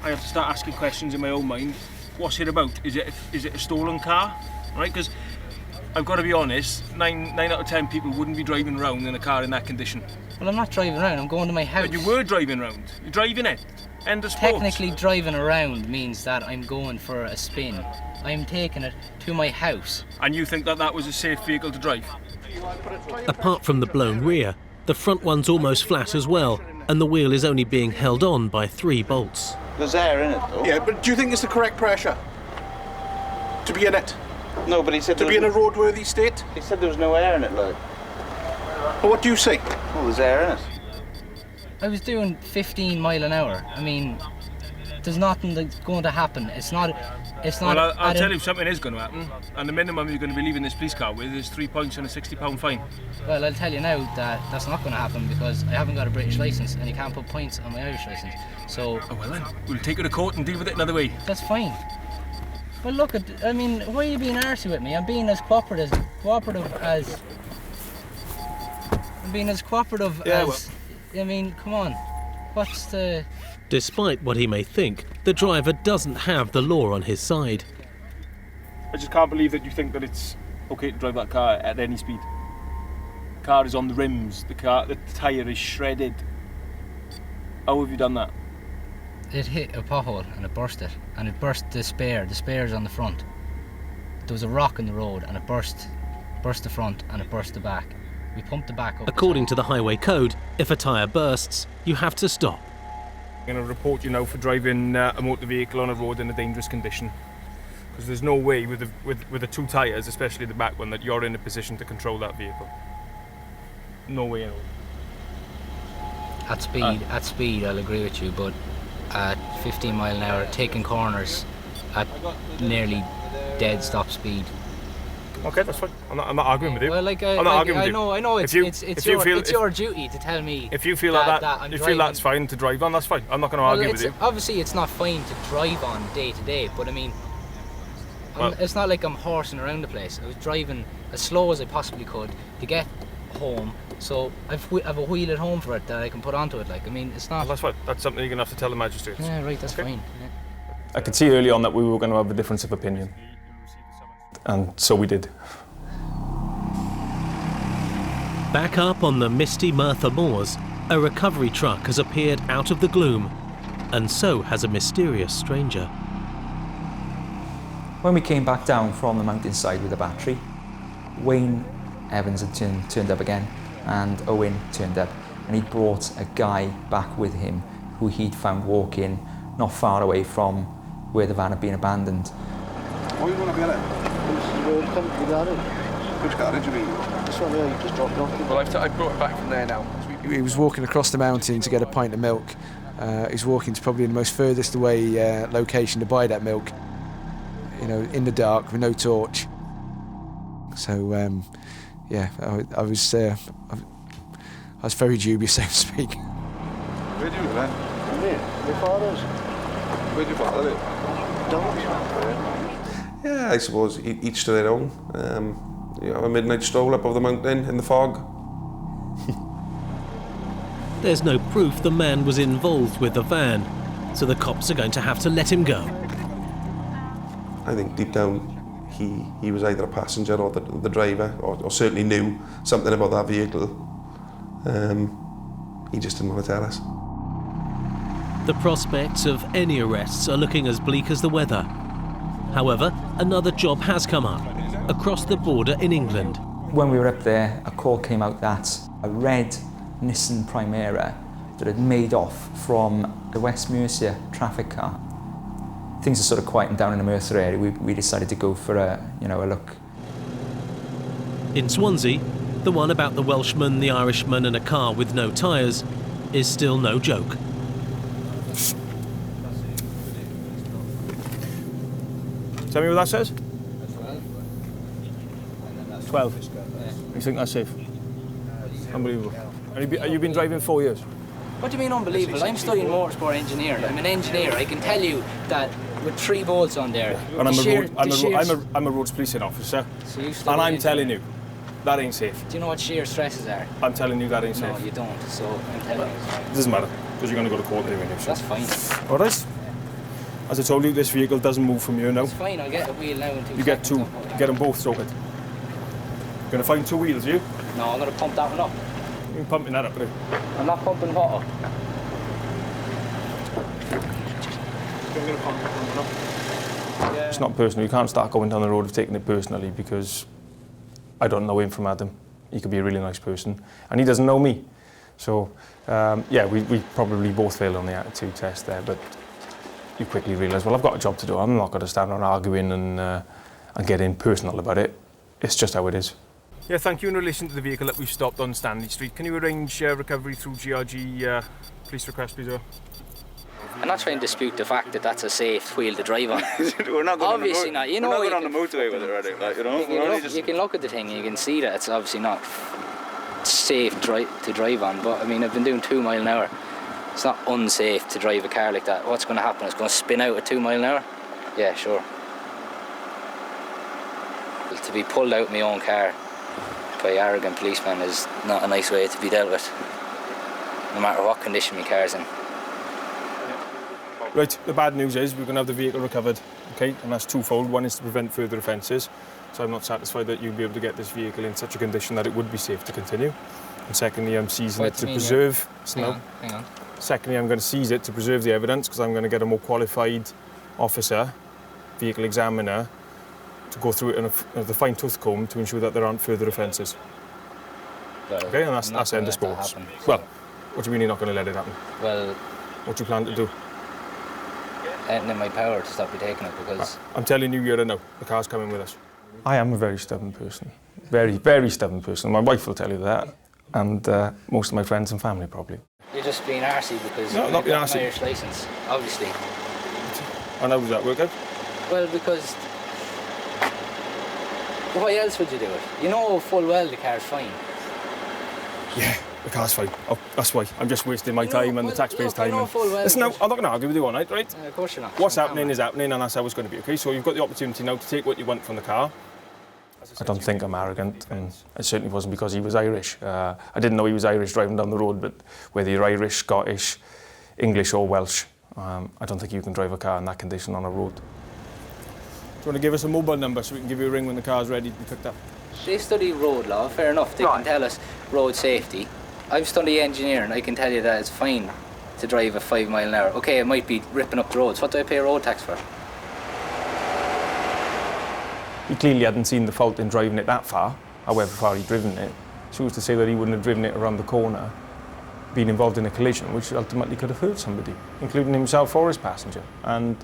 I have to start asking questions in my own mind. What's it about? Is it a stolen car? Right? Because I've got to be honest, 9 out of 10 people wouldn't be driving around in a car in that condition. Well, I'm not driving around. I'm going to my house. But you were driving around. You're driving it. End of sport. Technically, driving around means that I'm going for a spin. I'm taking it to my house. And you think that that was a safe vehicle to drive? Apart from the blown rear, the front one's almost flat as well, and the wheel is only being held on by 3 bolts. There's air in it, though. Yeah, but do you think it's the correct pressure to be in it? No, but he said... To be in a roadworthy state? He said there was no air in it, like. Well, what do you say? Well, there's air in it. I was doing 15 mile an hour. I mean, there's nothing that's going to happen. It's not. Well, I'll tell you something is going to happen, and the minimum you're going to be leaving this police car with is 3 points and a £60 fine. Well, I'll tell you now that that's not going to happen because I haven't got a British licence and you can't put points on my Irish licence. So. Oh well then, we'll take you to court and deal with it another way. That's fine. But look, I mean, why are you being arsey with me? I'm being as cooperative as. I'm being as cooperative as. I mean, come on. What's the... Despite what he may think, the driver doesn't have the law on his side. I just can't believe that you think that it's okay to drive that car at any speed. The car is on the rims, the tyre is shredded. How have you done that? It hit a pothole and it burst it. And it burst the spare. The spare's on the front. There was a rock in the road and it burst the front and it burst the back. We pumped the back up. According to the highway code, if a tyre bursts, you have to stop. I'm going to report you now for driving a motor vehicle on a road in a dangerous condition. Because there's no way with the 2 tyres, especially the back one, that you're in a position to control that vehicle. No way at all. At speed, I'll agree with you, but at 15 mile an hour, taking corners at nearly dead stop speed. Okay, that's fine. I'm not arguing with you. Well, like I'm not arguing with you. I know. It's your duty to tell me. If you feel that's fine to drive on, that's fine. I'm not going to argue with you. Obviously, it's not fine to drive on day to day, but I mean, it's not like I'm horsing around the place. I was driving as slow as I possibly could to get home. So I've a wheel at home for it that I can put onto it. Like, I mean, it's not. Well, that's fine. That's something you're going to have to tell the magistrates. Yeah, right. That's fine. Yeah. I could see early on that we were going to have a difference of opinion. And so we did. Back up on the misty Merthyr Moors, a recovery truck has appeared out of the gloom, and so has a mysterious stranger. When we came back down from the mountainside with the battery, Wayne Evans had turned up again, and Owen turned up, and he brought a guy back with him who he'd found walking not far away from where the van had been abandoned. What are you going to get at? Which garage you mean? This one there, you just dropped it off. Well, I brought it back from there now. He was walking across the mountain to get a pint of milk. He's walking to probably the most furthest away location to buy that milk. You know, in the dark with no torch. So, yeah, I was very dubious, so to speak. Where do you live then? Your father's. Where'd your father live? Don't. Yeah, I suppose each to their own. You know, a midnight stroll up over the mountain in the fog. There's no proof the man was involved with the van, so the cops are going to have to let him go. I think deep down he was either a passenger or the driver, or certainly knew something about that vehicle. He just didn't want to tell us. The prospects of any arrests are looking as bleak as the weather. However, another job has come up, across the border in England. When we were up there, a call came out that a red Nissan Primera that had made off from the West Mercia traffic car. Things are sort of quieting down in the Merthyr area. We decided to go for a look. In Swansea, the one about the Welshman, the Irishman and a car with no tyres is still no joke. Tell me what that says? 12. You think that's safe? Unbelievable. Have you been driving 4 years? What do you mean unbelievable? I'm studying motorsport engineering. I'm an engineer. I can tell you that with 3 bolts on there. And I'm a roads policing officer. So and I'm telling you, that ain't safe. Do you know what shear stresses are? I'm telling you that ain't safe. No, you don't. So I'm telling you. It doesn't matter, because you're going to go to court anyway. That's fine. All right. As I told you, this vehicle doesn't move from here now. It's fine, I'll get a wheel now in 2 You get 2. Get them both sorted. You're going to find 2 wheels, are you? No, I'm going to pump that one up. You're pumping that up, bro. I'm not pumping what up. I'm going to pump it up. Yeah. It's not personal. You can't start going down the road of taking it personally because I don't know him from Adam. He could be a really nice person. And he doesn't know me. So, yeah, we probably both failed on the attitude test there, but you quickly realise, well, I've got a job to do. I'm not going to stand around arguing and getting personal about it. It's just how it is. Yeah, thank you in relation to the vehicle that we've stopped on Stanley Street. Can you arrange recovery through GRG police request, please? I'm not trying to dispute the fact that that's a safe wheel to drive on. We're not going obviously not. You know, we're not going on the motorway with it already, like, you know. You can look at the thing and you can see that it's obviously not safe to drive on. But I mean, I've been doing 2 mile an hour. It's not unsafe to drive a car like that. What's going to happen? It's going to spin out at 2 mile an hour? Yeah, sure. To be pulled out of my own car by arrogant policemen is not a nice way to be dealt with, no matter what condition my car's in. Right, the bad news is we're going to have the vehicle recovered, okay? And that's twofold. One is to prevent further offences. So I'm not satisfied that you'll be able to get this vehicle in such a condition that it would be safe to continue. And secondly, I'm seizing it to preserve... Hang on. Secondly, I'm going to seize it to preserve the evidence because I'm going to get a more qualified officer, vehicle examiner, to go through it with a fine-tooth comb to ensure that there aren't further offences. Well, okay, and that's end of sports. Well, what do you mean you're not going to let it happen? Well... What do you plan to do? Anything in my power to stop you taking it because... I'm telling you, you're a no. The car's coming with us. I am a very stubborn person. Very, very stubborn person. My wife will tell you that. And most of my friends and family, probably. You're just being arsey because no, you've got an Irish licence, obviously. And how does that work out? Well, because... Why else would you do it? You know full well the car's fine. Yeah, the car's fine. Oh, that's why. I'm just wasting my time and the taxpayers' time. Listen, now, I'm not going to argue with you all night, right? Of course you're not. What's happening is happening, and that's how it's going to be, okay? So you've got the opportunity now to take what you want from the car. I don't think I'm arrogant, and it certainly wasn't because he was Irish. I didn't know he was Irish driving down the road, but whether you're Irish, Scottish, English or Welsh, I don't think you can drive a car in that condition on a road. Do you want to give us a mobile number so we can give you a ring when the car's ready to be picked up? They study road law, fair enough. They can tell us road safety. I've studied engineering. I can tell you that it's fine to drive at 5 mile an hour. Okay, it might be ripping up the roads. What do I pay road tax for? He clearly hadn't seen the fault in driving it that far, however far he'd driven it. So who's to say that he wouldn't have driven it around the corner, been involved in a collision, which ultimately could have hurt somebody, including himself or his passenger. And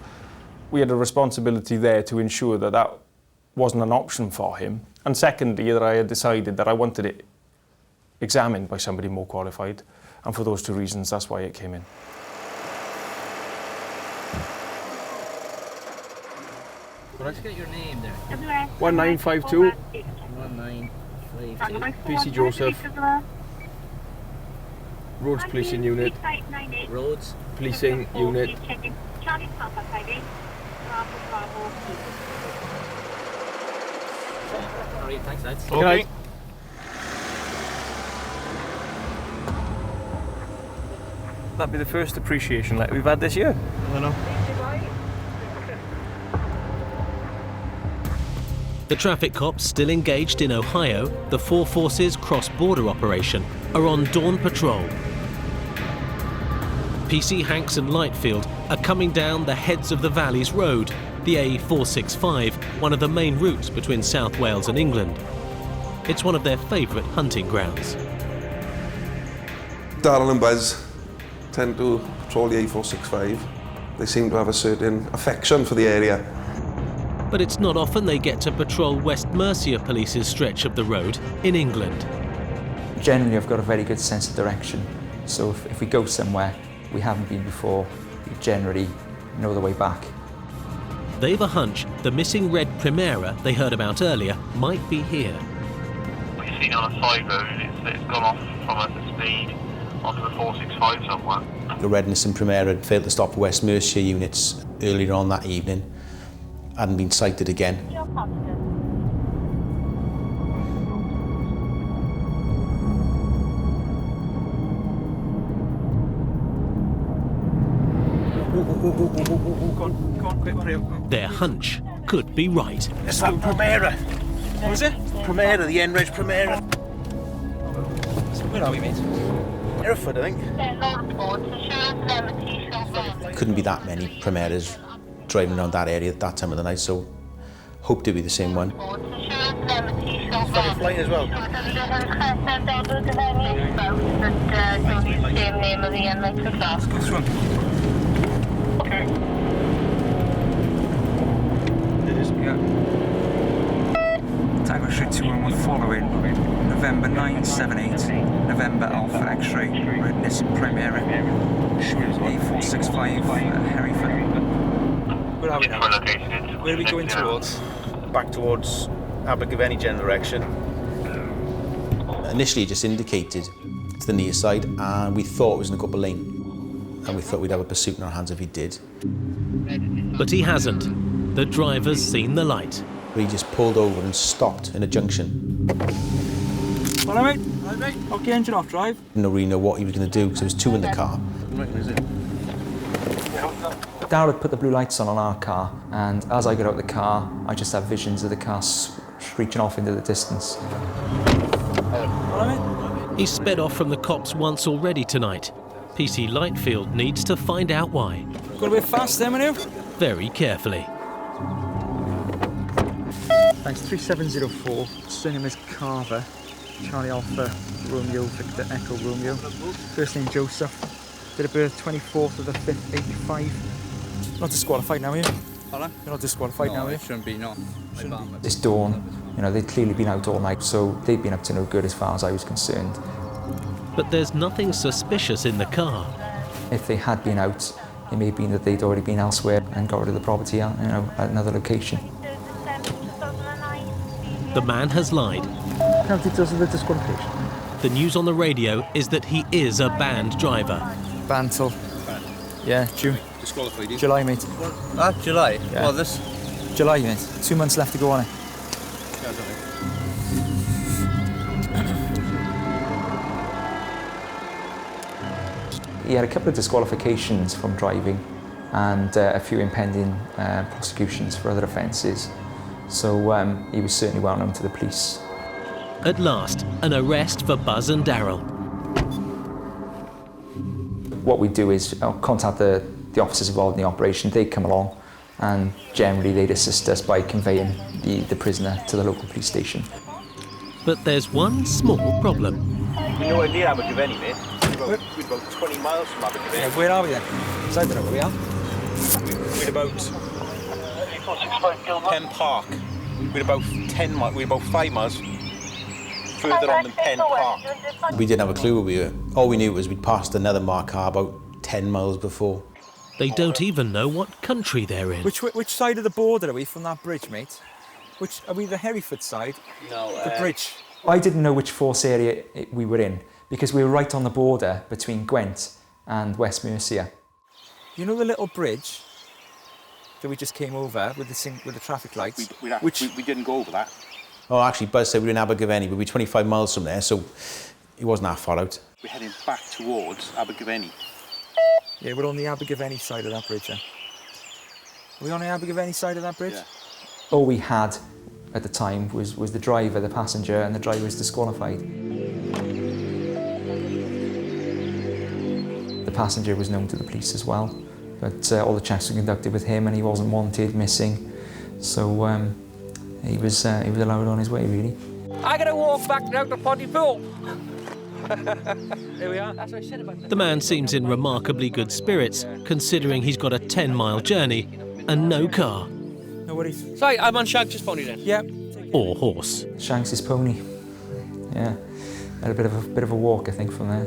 we had a responsibility there to ensure that that wasn't an option for him. And secondly, that I had decided that I wanted it examined by somebody more qualified. And for those 2 reasons, that's why it came in. Could I just get your name there? 1952. 1952. PC Joseph. Roads Policing Unit. Roads? Policing Unit. Alright, thanks lads. Okay. That'd be the first appreciation letter we've had this year. I know. The traffic cops still engaged in Ohio, the 4 Forces cross-border operation, are on dawn patrol. PC Hanks and Lightfield are coming down the Heads of the Valleys Road, the A465, one of the main routes between South Wales and England. It's one of their favourite hunting grounds. Darrell and Buzz tend to patrol the A465. They seem to have a certain affection for the area. But it's not often they get to patrol West Mercia Police's stretch of the road in England. Generally, I've got a very good sense of direction. So if we go somewhere we haven't been before, we generally know the way back. They've a hunch the missing red Primera they heard about earlier might be here. What you've seen on a side road, it's gone off from us at speed onto the 465 somewhere. The red Nissan Primera had failed to stop West Mercia units earlier on that evening. Hadn't been sighted again. Their hunch could be right. It's that Primera. What was it? Primera, the N-Reg Primera. So where are we, mate? Hereford, I think. Couldn't be that many Primeras driving around that area at that time of the night, so hope to be the same one. Fucking flying as well. What's wrong? Okay. Yeah. Tango Street 211 following November 978, November Alpha X-ray, Redness Primera, A465, Hereford. Where are we now? Where are we going towards? Back towards Abergavenny general direction. Initially it just indicated to the near side and we thought it was in a couple lane. And we thought we'd have a pursuit in our hands if he did. But he hasn't. The driver's seen the light. He just pulled over and stopped in a junction. All right, mate. All right, mate. Okay, engine off, drive. Didn't really know what he was going to do because there was two in the car. Dad had put the blue lights on our car, and as I got out of the car, I just had visions of the car screeching off into the distance. All right, mate. He's sped off from the cops once already tonight. PC Lightfield needs to find out why. Got a bit fast there, Manu. Very carefully. Thanks, 3704. Surname is Carver. Charlie Alpha, Romeo, Victor Echo, Romeo. First name Joseph. Date of birth 24th of the 5th, 85. You're not disqualified now, are you? Pardon? You're not disqualified now, are you? Shouldn't be, no. It's dawn. You know, they'd clearly been out all night, so they'd been up to no good as far as I was concerned. But there's nothing suspicious in the car. If they had been out, it may have been that they'd already been elsewhere and got rid of the property, you know, at another location. The man has lied. How details of the disqualification? The news on the radio is that he is a banned driver. Banned till? Yeah, June. Disqualified, you? July, mate. July? Yeah. Well, this... July, mate. 2 months left to go on it. He had a couple of disqualifications from driving and a few impending prosecutions for other offences. So he was certainly well known to the police. At last, an arrest for Buzz and Daryl. What we do is contact the officers involved in the operation. They'd come along and generally they'd assist us by conveying the prisoner to the local police station. But there's one small problem. We know we're near Abergavenny, mate. We're about 20 miles from Abergavenny. Yeah, where are we then? So I don't know where we are. We're about Penn Park. We're about 10 miles. We're about 5 miles further on than Penn Park. We didn't have a clue where we were. All we knew was we'd passed another marked car about 10 miles before. They don't even know what country they're in. Which side of the border are we from that bridge, mate? Which are we, the Hereford side? No. The bridge. I didn't know which force area we were in because we were right on the border between Gwent and West Mercia. You know the little bridge that we just came over with the traffic lights? We didn't go over that. Oh, actually, Buzz said we were in Abergavenny, but we're 25 miles from there, so it wasn't that far out. We're heading back towards Abergavenny. Yeah, we're on the Abergavenny side of that bridge then. Are we on the Abergavenny side of that bridge? Yeah. All we had at the time was the driver, the passenger, and the driver was disqualified. The passenger was known to the police as well, but all the checks were conducted with him and he wasn't wanted, missing, so he was allowed on his way, really. I gotta walk back down to Pontypool. There we are. That's what I said about that. The man seems in remarkably good spirits, considering he's got a 10-mile journey and no car. No worries. Sorry, I'm on Shanks' pony then. Yep. Or horse. Shanks' pony. Yeah, had a bit of a walk, I think, from there.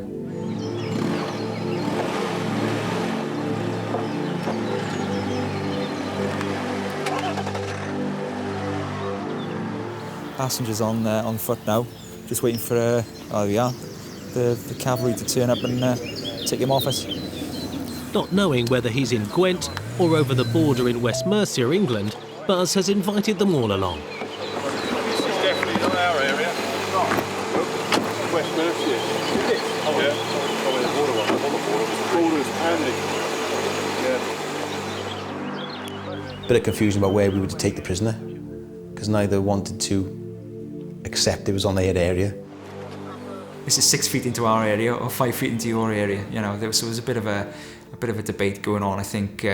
Passengers on foot now, just waiting for oh there we are, the cavalry to turn up and take him off us. Not knowing whether he's in Gwent or over the border in West Mercia, England, Buzz has invited them all along. This is definitely not our area. No. West Mercia. Is it? Oh, yeah. Oh, the border one. On the border is handy. Yeah. Bit of confusion about where we were to take the prisoner, because neither wanted to accept it was on their area. This is 6 feet into our area or 5 feet into your area. You know, there was a bit of a debate going on. I think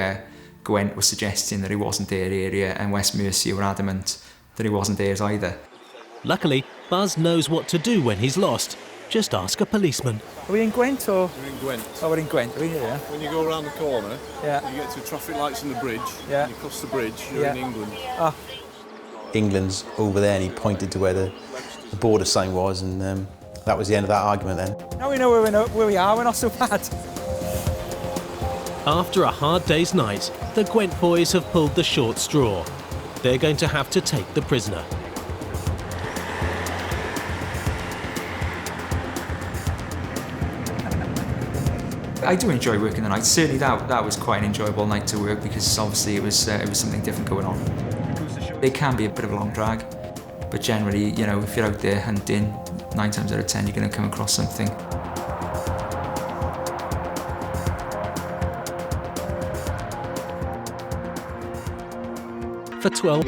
Gwent was suggesting that he wasn't their area, and West Mercia were adamant that he wasn't theirs either. Luckily, Buzz knows what to do when he's lost. Just ask a policeman. Are we in Gwent or? We're in Gwent. Oh, we're in Gwent. Are we here? When you go around the corner, Yeah. you get to traffic lights in the bridge. Yeah. You cross the bridge, you're in England. Ah. England's over there, and he pointed to where the border sign was, and that was the end of that argument then. Now we know where we are, we're not so bad. After a hard day's night, the Gwent boys have pulled the short straw. They're going to have to take the prisoner. I do enjoy working the night. Certainly that was quite an enjoyable night to work because obviously it was something different going on. It can be a bit of a long drag, but generally, you know, if you're out there hunting, 9 times out of 10 you're going to come across something. For 12.